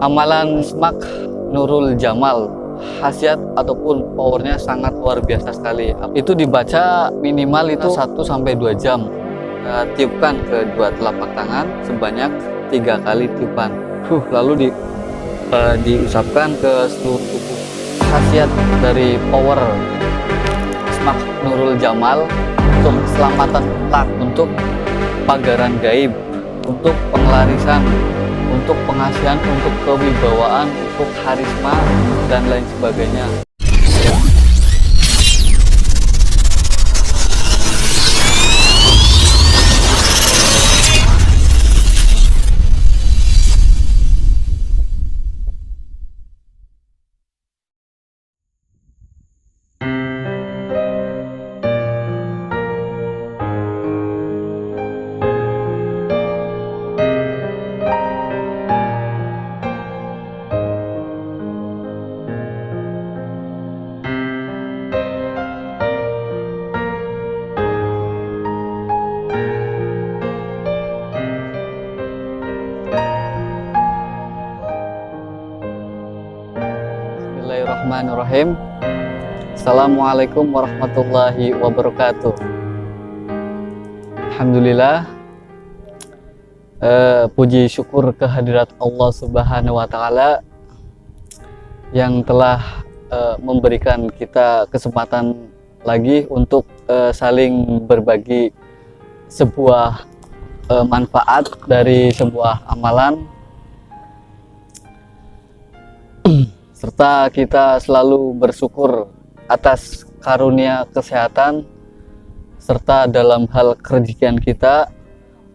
Amalan Semak Nurul Jamal, khasiat ataupun powernya sangat luar biasa sekali. Itu dibaca minimal itu 1-2 jam. Tiupkan ke dua telapak tangan sebanyak 3 kali tiupan. Lalu diusapkan ke seluruh tubuh. Khasiat dari power Semak Nurul Jamal untuk keselamatan otak, untuk pagaran gaib, untuk pengelarisan, untuk pengasihan, untuk kewibawaan, untuk harisma, dan lain sebagainya. Bismillahirrahmanirrahim. Assalamualaikum warahmatullahi wabarakatuh. Alhamdulillah, puji syukur kehadirat Allah Subhanahu wa Ta'ala yang telah memberikan kita kesempatan lagi untuk saling berbagi sebuah manfaat dari sebuah amalan, serta kita selalu bersyukur atas karunia kesehatan serta dalam hal kerezekian kita.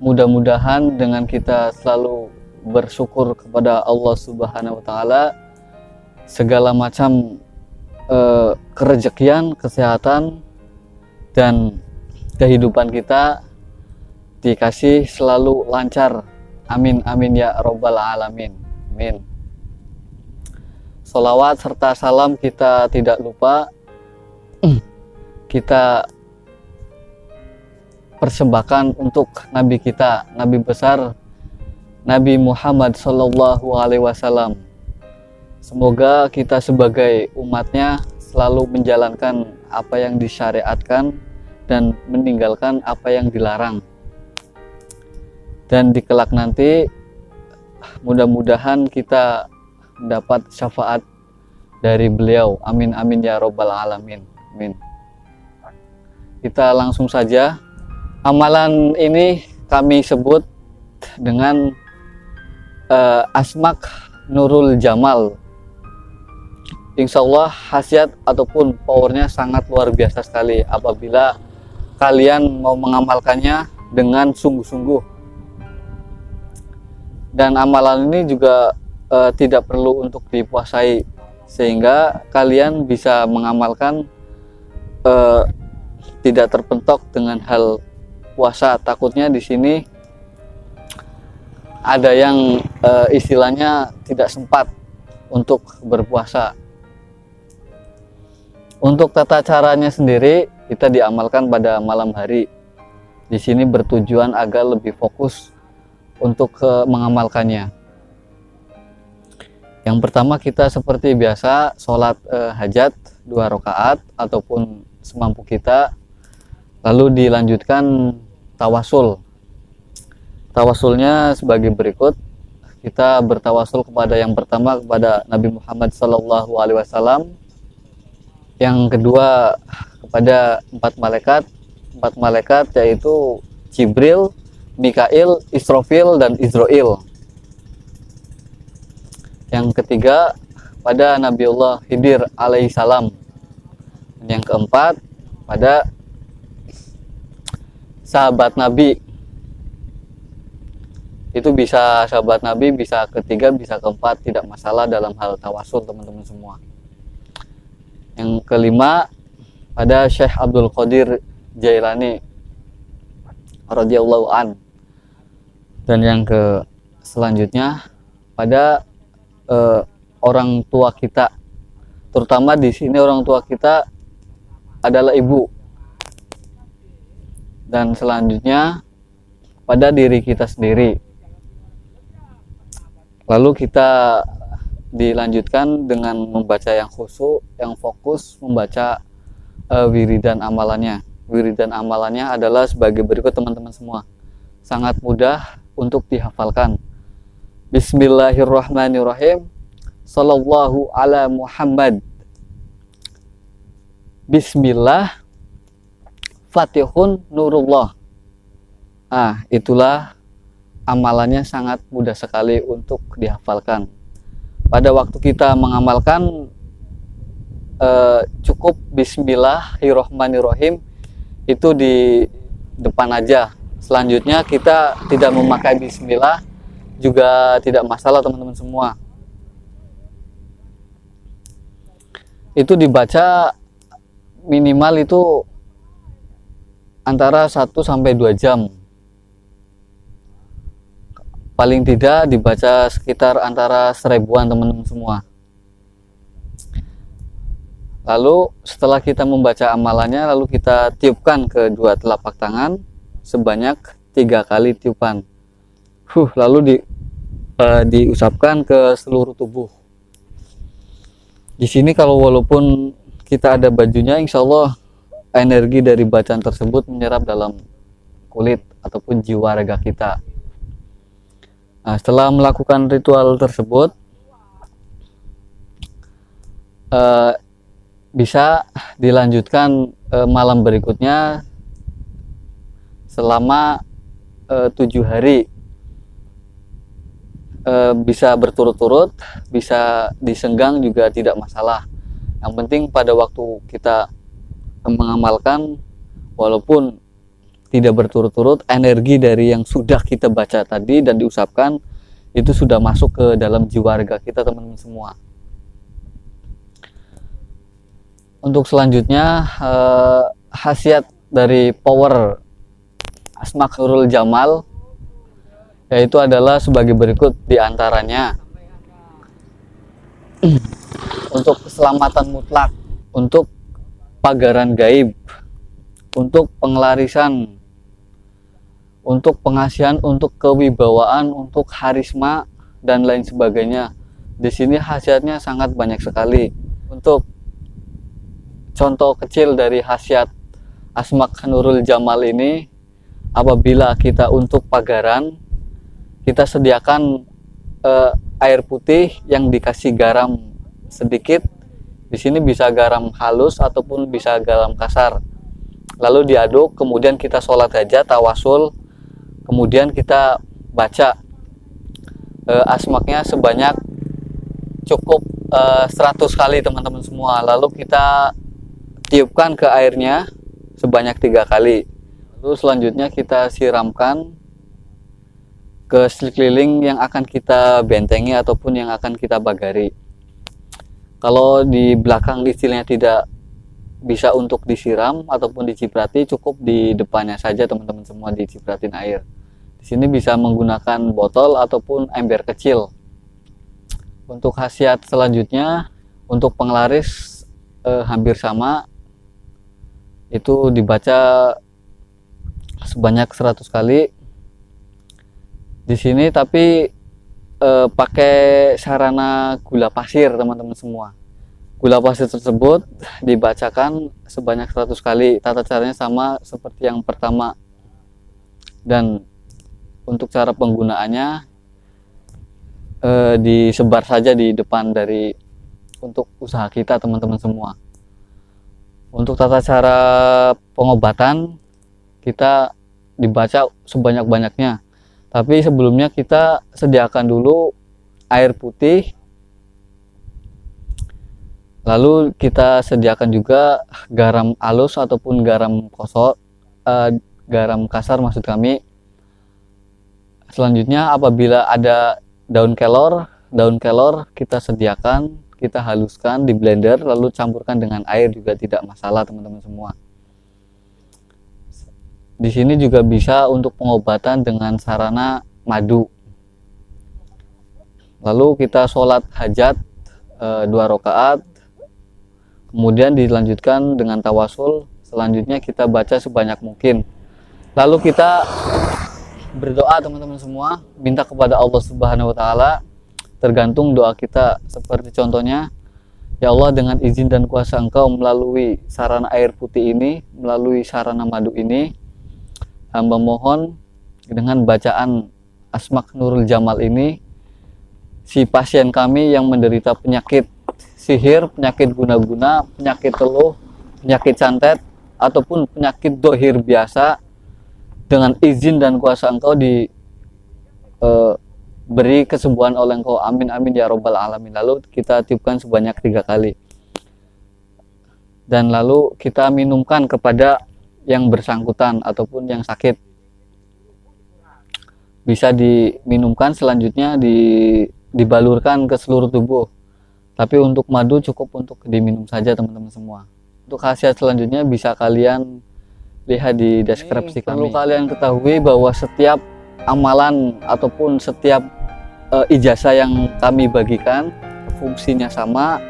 Mudah-mudahan dengan kita selalu bersyukur kepada Allah Subhanahu wa Ta'ala, segala macam kerezekian, kesehatan, dan kehidupan kita dikasih selalu lancar. Amin amin ya robbal alamin. Amin. Sholawat serta salam kita tidak lupa kita persembahkan untuk Nabi kita, Nabi besar, Nabi Muhammad Sallallahu Alaihi Wasallam. Semoga kita sebagai umatnya selalu menjalankan apa yang disyariatkan dan meninggalkan apa yang dilarang. Dan di kelak nanti mudah-mudahan kita mendapat syafaat dari beliau. Amin amin ya robbal alamin. Amin. Kita langsung saja. Amalan ini kami sebut dengan Asmak Nurul Jamal. Insya Allah khasiat ataupun powernya sangat luar biasa sekali apabila kalian mau mengamalkannya dengan sungguh-sungguh. Dan amalan ini juga tidak perlu untuk dipuasai, sehingga kalian bisa mengamalkan tidak terpentok dengan hal puasa. Takutnya di sini ada yang istilahnya tidak sempat untuk berpuasa. Untuk tata caranya sendiri kita diamalkan pada malam hari. Di sini bertujuan agar lebih fokus untuk mengamalkannya. Yang pertama, kita seperti biasa sholat hajat 2 rakaat ataupun semampu kita, lalu dilanjutkan tawasul. Tawasulnya sebagai berikut. Kita bertawasul kepada yang pertama kepada Nabi Muhammad Sallallahu Alaihi Wasallam, yang kedua kepada 4 malaikat yaitu Jibril, Mikail, Israfil, dan Israil. Yang ketiga pada Nabiullah Khidir alaihissalam. Yang keempat pada sahabat Nabi. Itu bisa sahabat Nabi, bisa ketiga, bisa keempat, tidak masalah dalam hal tawasul teman-teman semua. Yang kelima pada Syekh Abdul Qadir Jailani radhiyallahu an. Dan yang ke selanjutnya pada orang tua kita, terutama di sini orang tua kita adalah ibu, dan selanjutnya pada diri kita sendiri. Lalu kita dilanjutkan dengan membaca yang khusyuk, yang fokus membaca wiridan amalannya. Wiridan amalannya adalah sebagai berikut teman-teman semua. Sangat mudah untuk dihafalkan. Bismillahirrahmanirrahim. Sallallahu ala Muhammad. Bismillah Fatihun Nurullah. Itulah amalannya, sangat mudah sekali untuk dihafalkan. Pada waktu kita mengamalkan cukup Bismillahirrahmanirrahim itu di depan aja. Selanjutnya kita tidak memakai Bismillah juga tidak masalah teman-teman semua. Itu dibaca minimal itu antara 1 sampai 2 jam. Paling tidak dibaca sekitar antara 1000-an teman-teman semua. Lalu setelah kita membaca amalannya, lalu kita tiupkan ke dua telapak tangan sebanyak 3 kali tiupan. Lalu diusapkan ke seluruh tubuh. Di sini kalau walaupun kita ada bajunya, insya Allah energi dari bacaan tersebut menyerap dalam kulit ataupun jiwa raga kita. Setelah melakukan ritual tersebut, bisa dilanjutkan malam berikutnya selama 7 hari. Bisa berturut-turut, bisa disenggang juga tidak masalah. Yang penting pada waktu kita mengamalkan, walaupun tidak berturut-turut, energi dari yang sudah kita baca tadi dan diusapkan itu sudah masuk ke dalam jiwa raga kita teman-teman semua. Untuk selanjutnya, khasiat dari power Asma-ul Jamal yaitu adalah sebagai berikut diantaranya. Untuk keselamatan mutlak, untuk pagaran gaib, untuk pengelarisan, untuk pengasihan, untuk kewibawaan, untuk harisma dan lain sebagainya. Di sini khasiatnya sangat banyak sekali. Untuk contoh kecil dari khasiat Asma-ul Jamal ini, apabila kita untuk pagaran, kita sediakan air putih yang dikasih garam sedikit. Di sini bisa garam halus ataupun bisa garam kasar. Lalu diaduk, kemudian kita sholat hajat, tawasul, kemudian kita baca asmaknya sebanyak cukup 100 kali teman-teman semua. Lalu kita tiupkan ke airnya sebanyak 3 kali. Lalu selanjutnya kita siramkan ke sekeliling yang akan kita bentengi ataupun yang akan kita bagari. Kalau di belakang istilahnya tidak bisa untuk disiram ataupun diciprati, cukup di depannya saja teman-teman semua dicipratin air. Di sini bisa menggunakan botol ataupun ember kecil. Untuk khasiat selanjutnya, untuk penglaris hampir sama, itu dibaca sebanyak 100 kali. Di sini tapi pakai sarana gula pasir teman-teman semua. Gula pasir tersebut dibacakan sebanyak 100 kali. Tata caranya sama seperti yang pertama. Dan untuk cara penggunaannya disebar saja di depan dari untuk usaha kita teman-teman semua. Untuk tata cara pengobatan kita dibaca sebanyak-banyaknya. Tapi sebelumnya kita sediakan dulu air putih, lalu kita sediakan juga garam halus ataupun garam kosong, garam kasar maksud kami. Selanjutnya apabila ada daun kelor kita sediakan, kita haluskan di blender lalu campurkan dengan air juga tidak masalah teman-teman semua. Di sini juga bisa untuk pengobatan dengan sarana madu. Lalu kita sholat hajat 2 rakaat, kemudian dilanjutkan dengan tawasul. Selanjutnya kita baca sebanyak mungkin. Lalu kita berdoa teman-teman semua, minta kepada Allah Subhanahu wa taala tergantung doa kita. Seperti contohnya, ya Allah, dengan izin dan kuasa Engkau melalui sarana air putih ini, melalui sarana madu ini, hamba mohon dengan bacaan Asma Nurul Jamal ini, si pasien kami yang menderita penyakit sihir, penyakit guna-guna, penyakit teluh, penyakit santet, ataupun penyakit dohir biasa, dengan izin dan kuasa Engkau beri kesembuhan oleh Engkau. Amin amin ya robbal alamin. Lalu kita tiupkan sebanyak 3 kali, dan lalu kita minumkan kepada yang bersangkutan ataupun yang sakit. Bisa diminumkan, selanjutnya dibalurkan ke seluruh tubuh. Tapi untuk madu cukup untuk diminum saja teman-teman semua. Untuk khasiat selanjutnya bisa kalian lihat di deskripsi kami. Perlu kalian ketahui bahwa setiap amalan ataupun setiap ijazah yang kami bagikan fungsinya sama,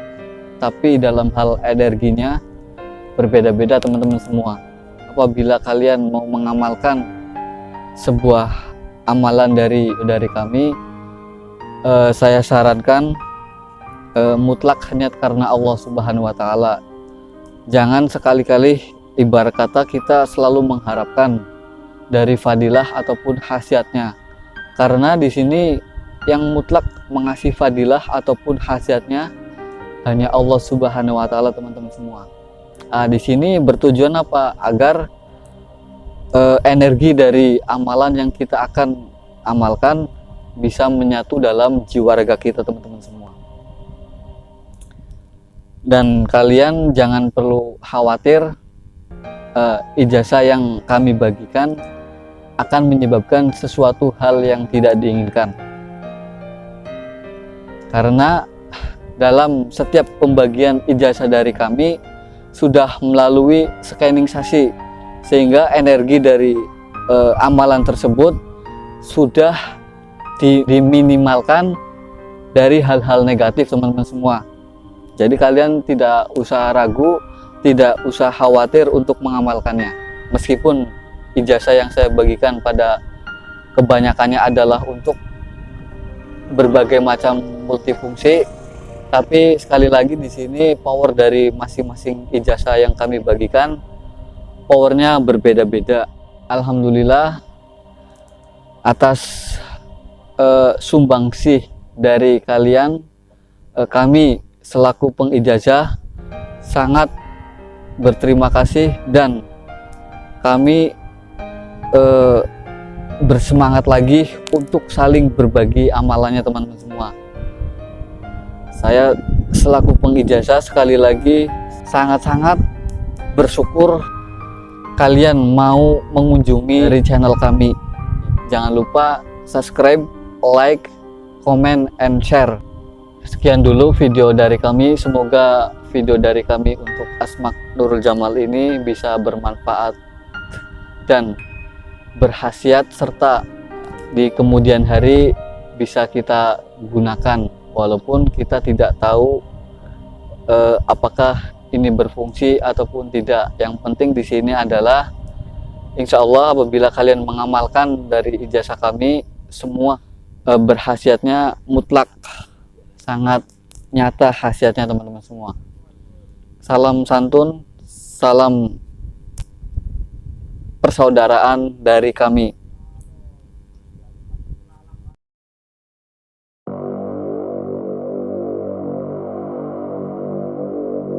tapi dalam hal energinya berbeda-beda teman-teman semua. Apabila kalian mau mengamalkan sebuah amalan dari kami, saya sarankan mutlak niat karena Allah Subhanahu wa Ta'ala. Jangan sekali-kali ibarat kata kita selalu mengharapkan dari fadilah ataupun khasiatnya, karena di sini yang mutlak mengasih fadilah ataupun khasiatnya hanya Allah Subhanahu wa Ta'ala teman-teman semua. Di sini bertujuan apa? Agar energi dari amalan yang kita akan amalkan bisa menyatu dalam jiwa raga kita teman-teman semua. Dan kalian jangan perlu khawatir ijazah yang kami bagikan akan menyebabkan sesuatu hal yang tidak diinginkan, karena dalam setiap pembagian ijazah dari kami sudah melalui scanning sasi, sehingga energi dari amalan tersebut sudah diminimalkan dari hal-hal negatif teman-teman semua. Jadi kalian tidak usah ragu, tidak usah khawatir untuk mengamalkannya. Meskipun ijazah yang saya bagikan pada kebanyakannya adalah untuk berbagai macam multifungsi, tapi sekali lagi di sini power dari masing-masing ijazah yang kami bagikan powernya berbeda-beda. Alhamdulillah atas sumbangsih dari kalian, kami selaku pengijazah sangat berterima kasih, dan kami bersemangat lagi untuk saling berbagi amalannya teman-teman semua. Saya selaku pengijazah sekali lagi sangat-sangat bersyukur kalian mau mengunjungi dari channel kami. Jangan lupa subscribe, like, comment, and share. Sekian dulu video dari kami. Semoga video dari kami untuk Asma Nurul Jamal ini bisa bermanfaat dan berkhasiat, serta di kemudian hari bisa kita gunakan, walaupun kita tidak tahu apakah ini berfungsi ataupun tidak. Yang penting di sini adalah insya Allah apabila kalian mengamalkan dari ijazah kami, semua berkhasiatnya mutlak, sangat nyata khasiatnya teman-teman semua. Salam santun, salam persaudaraan dari kami.